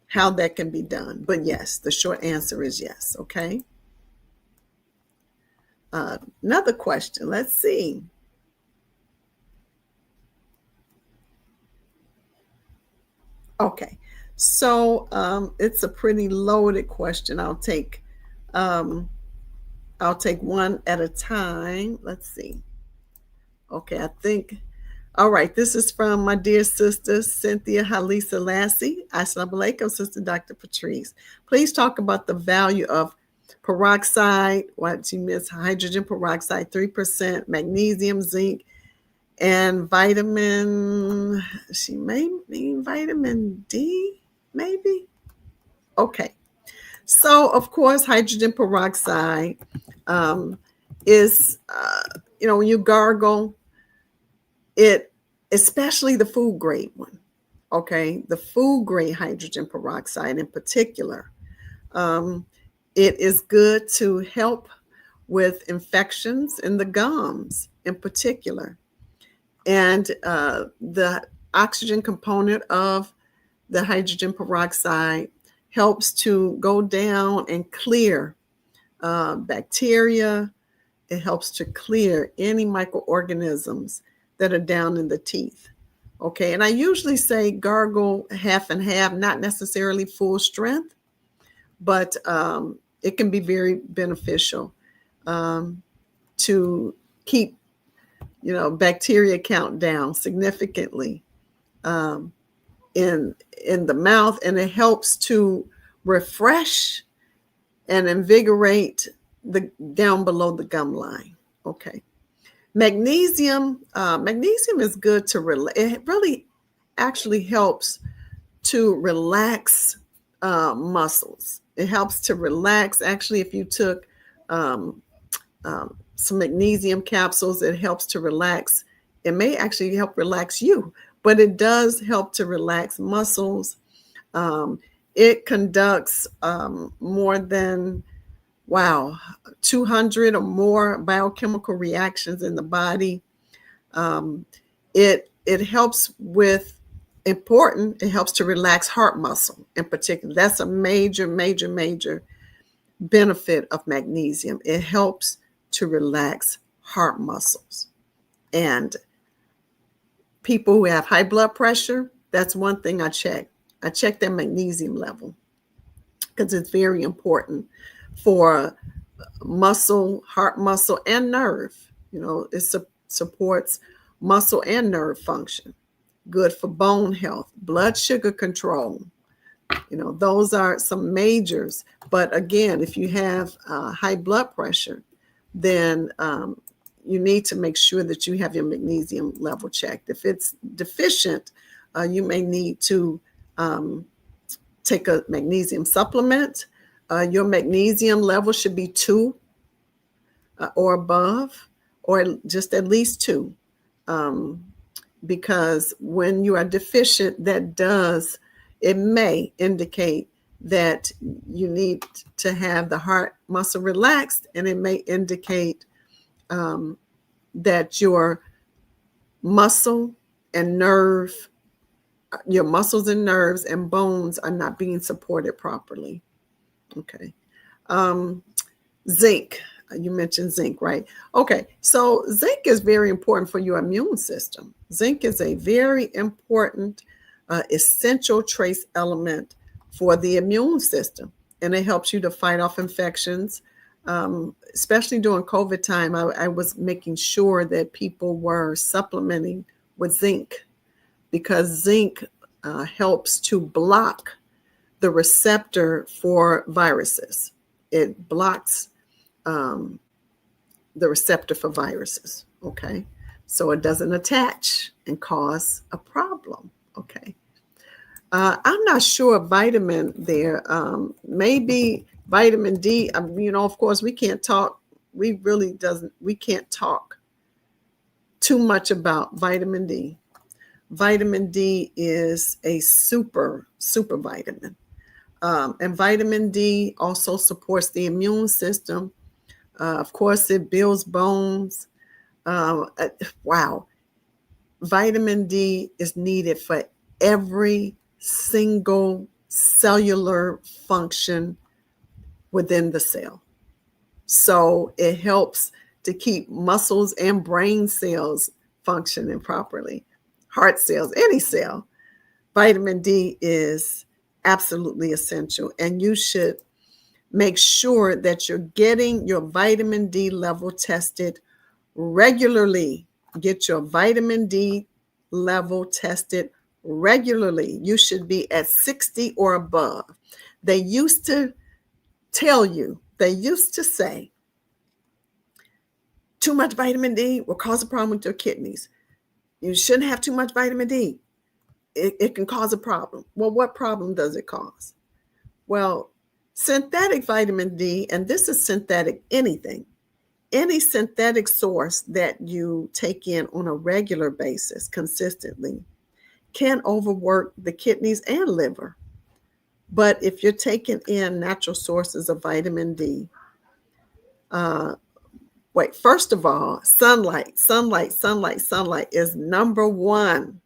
how that can be done. But yes, the short answer is yes. Okay. Another question. Let's see. Okay. So it's a pretty loaded question. I'll take one at a time. Let's see. Okay, I think. All right, this is from my dear sister, Cynthia Halisa Lassie. Assalamu alaikum, Sister Dr. Patrice. Please talk about the value of peroxide, what you miss, hydrogen peroxide, 3%, magnesium, zinc, and vitamin, she may mean vitamin D, maybe? Okay. So, of course, hydrogen peroxide is, when you gargle, it, especially the food grade one, okay, the food grade hydrogen peroxide in particular, it is good to help with infections in the gums in particular. And the oxygen component of the hydrogen peroxide helps to go down and clear bacteria. It helps to clear any microorganisms that are down in the teeth. Okay, and I usually say gargle half and half, not necessarily full strength, but it can be very beneficial to keep, bacteria count down significantly in the mouth, and it helps to refresh and invigorate the down below the gum line. Okay. Magnesium is good to it really actually helps to relax muscles. It helps to relax. Actually, if you took some magnesium capsules, it helps to relax. It may actually help relax you, but it does help to relax muscles. It conducts more than 200 or more biochemical reactions in the body. It helps with it helps to relax heart muscle in particular. That's a major benefit of magnesium. It helps to relax heart muscles. And people who have high blood pressure, that's one thing I check. I check their magnesium level because it's very important for muscle, heart muscle, and nerve. It supports muscle and nerve function. Good for bone health, blood sugar control. Those are some majors. But again, if you have high blood pressure, then you need to make sure that you have your magnesium level checked. If it's deficient, you may need to take a magnesium supplement. Your magnesium level should be 2 or above, or just at least 2. Because when you are deficient, it may indicate that you need to have the heart muscle relaxed, and it may indicate that your muscles and nerves and bones are not being supported properly. Okay. Zinc. You mentioned zinc, right? Okay, so zinc is very important for your immune system. Zinc is a very important, essential trace element for the immune system, and it helps you to fight off infections. Especially during COVID time, I was making sure that people were supplementing with zinc because zinc helps to block the receptor for viruses. It blocks the receptor for viruses. Okay. So it doesn't attach and cause a problem. Okay. I'm not sure vitamin there. Maybe vitamin D. Of course, we can't talk. We can't talk too much about vitamin D. Vitamin D is a super vitamin. And vitamin D also supports the immune system. Of course, it builds bones. Wow. Vitamin D is needed for every single cellular function within the cell. So it helps to keep muscles and brain cells functioning properly, heart cells, any cell. Vitamin D is absolutely essential, and you should make sure that you're getting your vitamin D level tested regularly. Get your vitamin D level tested regularly. You should be at 60 or above. They used to say, too much vitamin D will cause a problem with your kidneys. You shouldn't have too much vitamin D. It can cause a problem. Well, what problem does it cause? Well, synthetic vitamin D, and this is synthetic anything, any synthetic source that you take in on a regular basis consistently can overwork the kidneys and liver. But if you're taking in natural sources of vitamin D, first of all, sunlight is number one.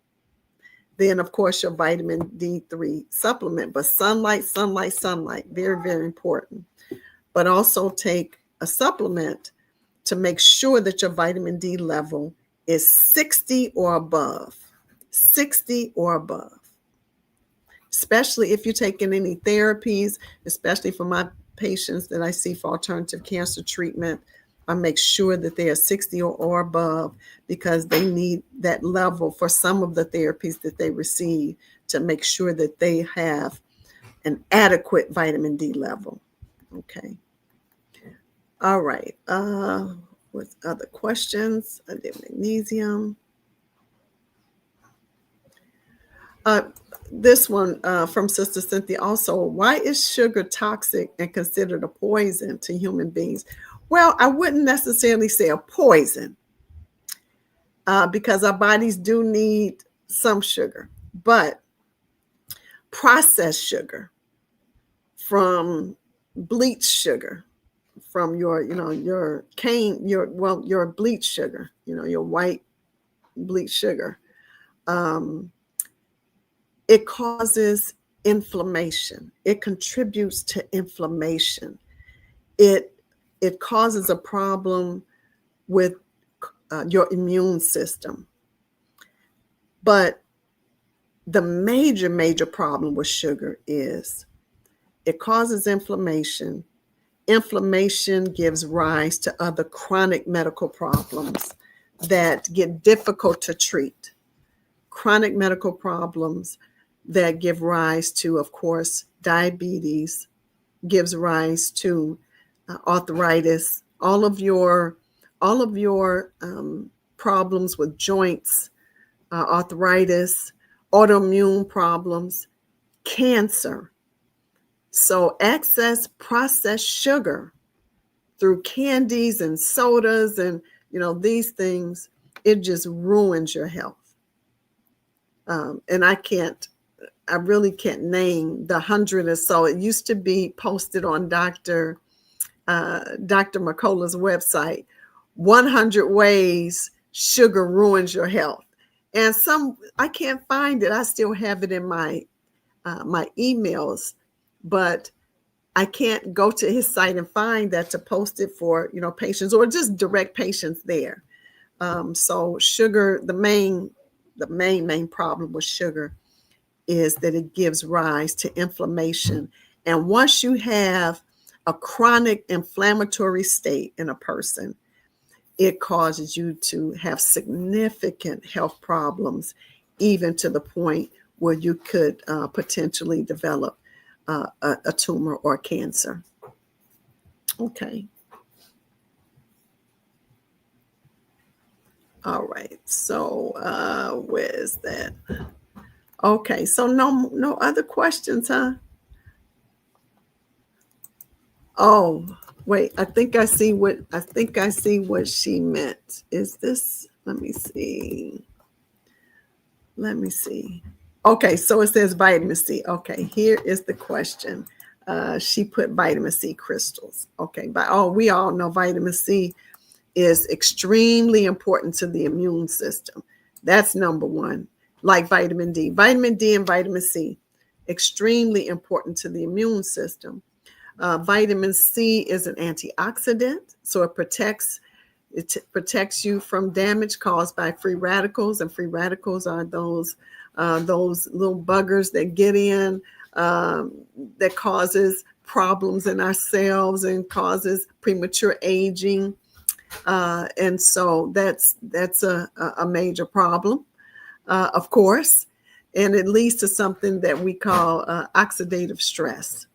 Then, of course, your vitamin D3 supplement, but sunlight, very, very important. But also take a supplement to make sure that your vitamin D level is 60 or above, 60 or above. Especially if you're taking any therapies, especially for my patients that I see for alternative cancer treatment, I make sure that they are 60 or above because they need that level for some of the therapies that they receive to make sure that they have an adequate vitamin D level. Okay. All right. With other questions, I did magnesium. This one from Sister Cynthia also, why is sugar toxic and considered a poison to human beings? Well, I wouldn't necessarily say a poison because our bodies do need some sugar, but processed sugar from bleached sugar, from your cane, your bleached sugar, your white bleached sugar, it causes inflammation. It contributes to inflammation. It causes a problem with your immune system. But the major problem with sugar is it causes inflammation. Inflammation gives rise to other chronic medical problems that get difficult to treat. Chronic medical problems that give rise to, of course, diabetes, gives rise to arthritis, all of your problems with joints, arthritis, autoimmune problems, cancer. So excess processed sugar through candies and sodas and these things, it just ruins your health. And I really can't name the 100 or so. It used to be posted on Dr. McCullough's website, 100 ways sugar ruins your health. And I can't find it. I still have it in my emails, but I can't go to his site and find that to post it for, patients, or just direct patients there. So sugar, the main problem with sugar is that it gives rise to inflammation. And once you have a chronic inflammatory state in a person, it causes you to have significant health problems, even to the point where you could potentially develop a tumor or cancer. Okay. All right. So where is that? Okay. So no other questions, huh? Oh, wait. I think I see what she meant. Is this? Let me see. Okay, so it says vitamin C. Okay, here is the question. She put vitamin C crystals. Okay, but we all know vitamin C is extremely important to the immune system. That's number one. Like vitamin D. Vitamin D and vitamin C, extremely important to the immune system. Vitamin C is an antioxidant, so it protects you from damage caused by free radicals, and free radicals are those little buggers that get in, that causes problems in our cells and causes premature aging, and so that's a major problem, of course, and it leads to something that we call oxidative stress.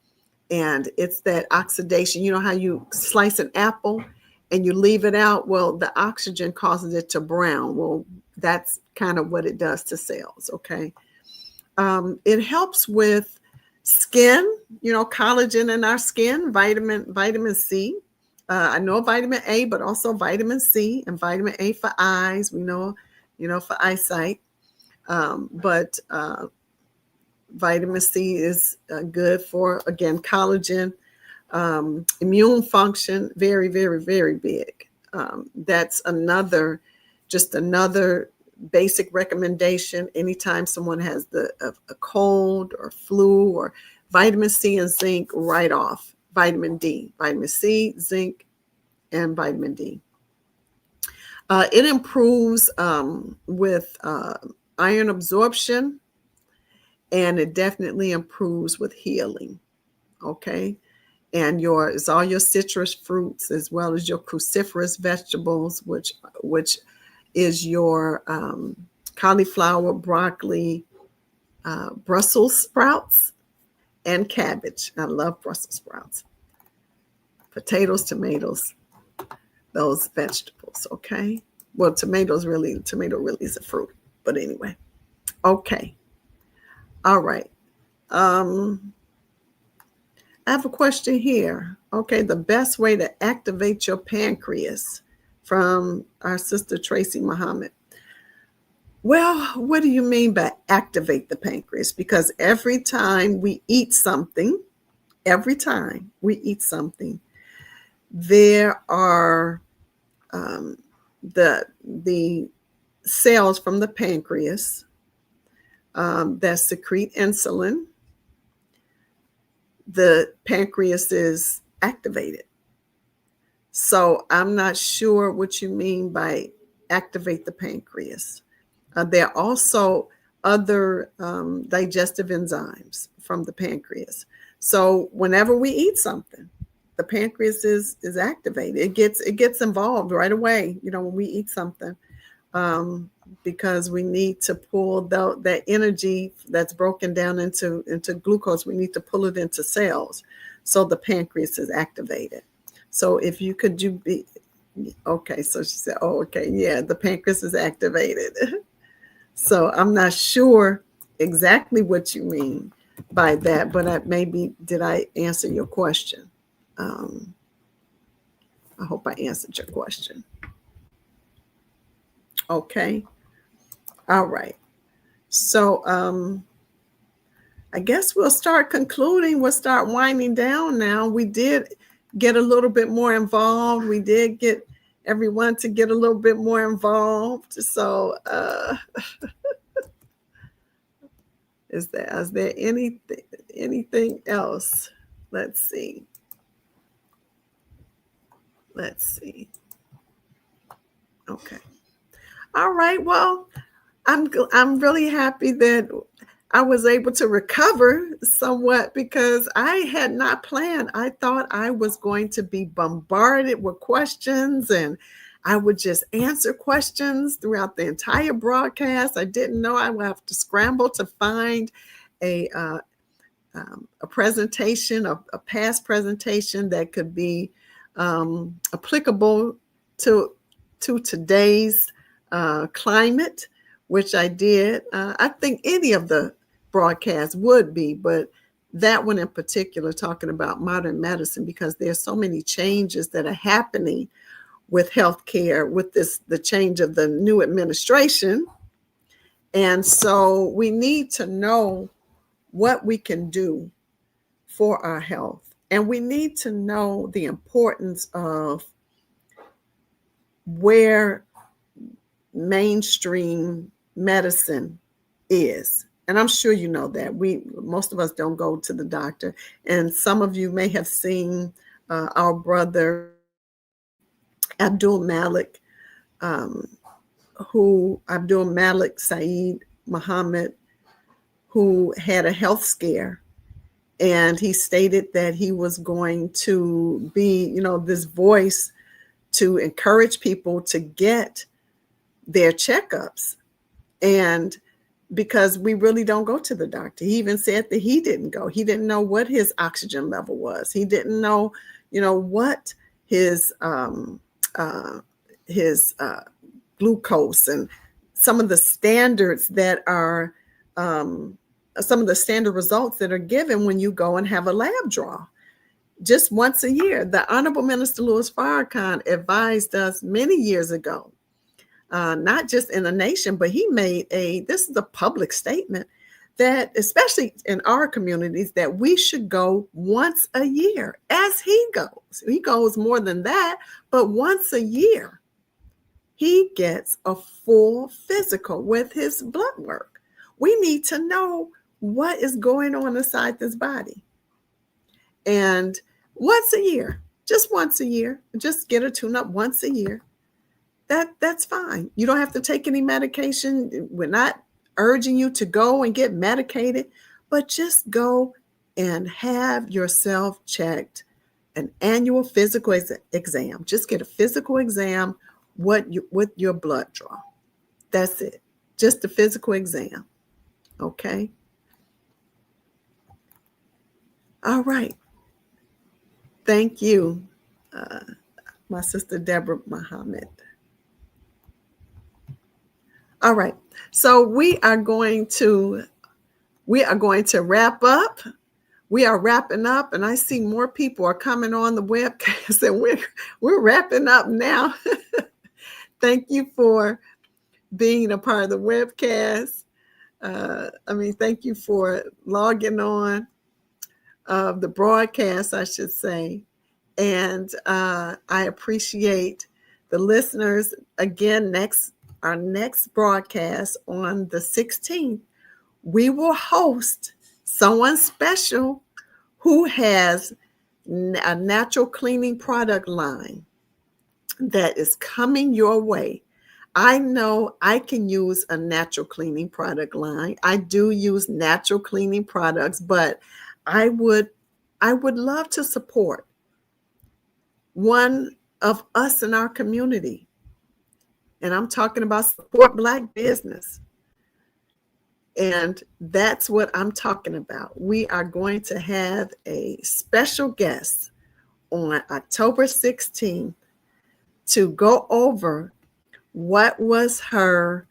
And it's that oxidation. You know how you slice an apple and you leave it out? Well, the oxygen causes it to brown. Well, that's kind of what it does to cells, okay? It helps with skin, collagen in our skin, vitamin C. I know vitamin A, but also vitamin C, and vitamin A for eyes. We know, for eyesight. But vitamin C is good for, again, collagen, immune function, very, very, very big. That's another basic recommendation. Anytime someone has a cold or flu, or vitamin C and zinc right off. Vitamin D, vitamin C, zinc, and vitamin D. It improves with iron absorption, and it definitely improves with healing. Okay. And it's all your citrus fruits, as well as your cruciferous vegetables, which is your cauliflower, broccoli, Brussels sprouts, and cabbage. I love Brussels sprouts. Potatoes, tomatoes, those vegetables. Okay. Well, tomato really is a fruit, but anyway. Okay. All right. I have a question here. Okay, the best way to activate your pancreas, from our sister Tracy Muhammad. Well, what do you mean by activate the pancreas? Because every time we eat something, there are the cells from the pancreas that secrete insulin. The pancreas is activated. So I'm not sure what you mean by activate the pancreas. There are also other digestive enzymes from the pancreas. So whenever we eat something, the pancreas is activated. It gets involved right away, when we eat something, because we need to pull that energy that's broken down into glucose. We need to pull it into cells. So the pancreas is activated. So if you could okay. So she said, oh, okay. Yeah, the pancreas is activated. So I'm not sure exactly what you mean by that, but did I answer your question? I hope I answered your question. Okay. All right. So I guess we'll start concluding. We'll start winding down now. We did get a little bit more involved. We did get everyone to get a little bit more involved. So is there anything else? Let's see. Okay. All right. Well, I'm really happy that I was able to recover somewhat because I had not planned. I thought I was going to be bombarded with questions and I would just answer questions throughout the entire broadcast. I didn't know I would have to scramble to find a presentation, a past presentation that could be applicable to today's climate, which I did. I think any of the broadcasts would be, but that one in particular, talking about modern medicine, because there's so many changes that are happening with healthcare, with the change of the new administration. And so we need to know what we can do for our health. And we need to know the importance of where mainstream medicine is. And I'm sure you know that most of us don't go to the doctor. And some of you may have seen our brother Abdul Malik Saeed Muhammad, who had a health scare. And he stated that he was going to be, this voice to encourage people to get their checkups. And because we really don't go to the doctor. He even said that he didn't go. He didn't know what his oxygen level was. He didn't know, what his glucose and some of the standards that are some of the standard results that are given when you go and have a lab draw just once a year. The Honorable Minister Louis Farrakhan advised us many years ago, not just in the nation, but he made this is a public statement that, especially in our communities, that we should go once a year as he goes. He goes more than that, but once a year, he gets a full physical with his blood work. We need to know what is going on inside this body. And once a year, just once a year, just get a tune-up once a year. That's fine. You don't have to take any medication. We're not urging you to go and get medicated, but just go and have yourself checked, an annual physical exam. Just get a physical exam with your blood draw. That's it. Just a physical exam. Okay. All right. Thank you, my sister Deborah Muhammad. All right. So we are going to wrap up. We are wrapping up, and I see more people are coming on the webcast, and we're wrapping up now. Thank you for being a part of the webcast. Thank you for logging on the broadcast, I should say. And I appreciate the listeners. Again, our next broadcast on the 16th, we will host someone special who has a natural cleaning product line that is coming your way. I know I can use a natural cleaning product line. I do use natural cleaning products, but I would love to support one of us in our community. And I'm talking about support Black business. And that's what I'm talking about. We are going to have a special guest on October 16th to go over what was her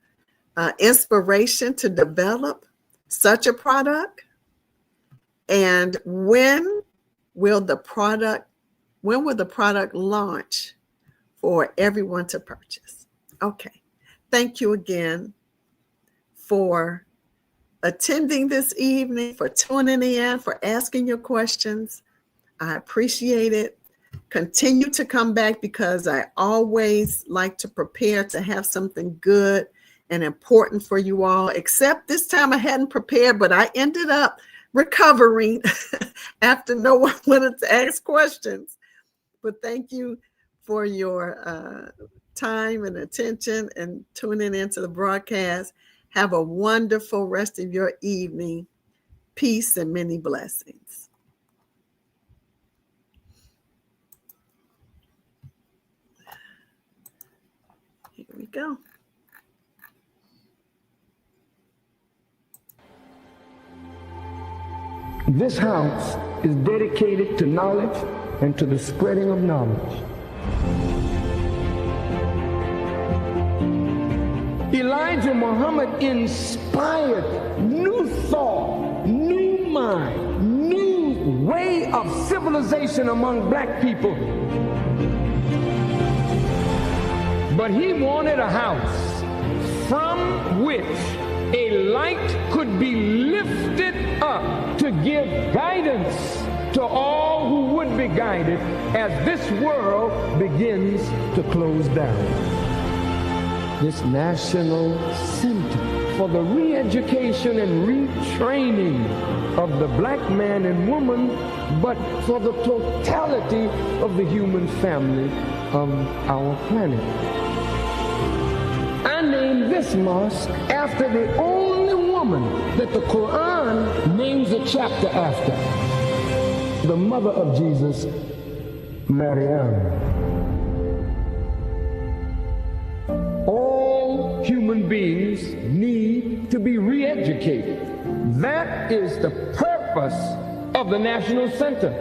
inspiration to develop such a product, and when will the product launch for everyone to purchase. Okay. Thank you again for attending this evening, for tuning in, for asking your questions. I appreciate it. Continue to come back, because I always like to prepare to have something good and important for you all, except this time I hadn't prepared, but I ended up recovering after no one wanted to ask questions. But thank you for your time and attention and tuning into the broadcast. Have a wonderful rest of your evening. Peace and many blessings. Here we go. This house is dedicated to knowledge and to the spreading of knowledge. Elijah Muhammad inspired new thought, new mind, new way of civilization among black people. But he wanted a house from which a light could be lifted up to give guidance to all who would be guided as this world begins to close down. This National Center for the re-education and retraining of the black man and woman, but for the totality of the human family of our planet. I named this mosque after the only woman that the Quran names a chapter after, the mother of Jesus, Maryam. All human beings need to be re-educated. That is the purpose of the National Center.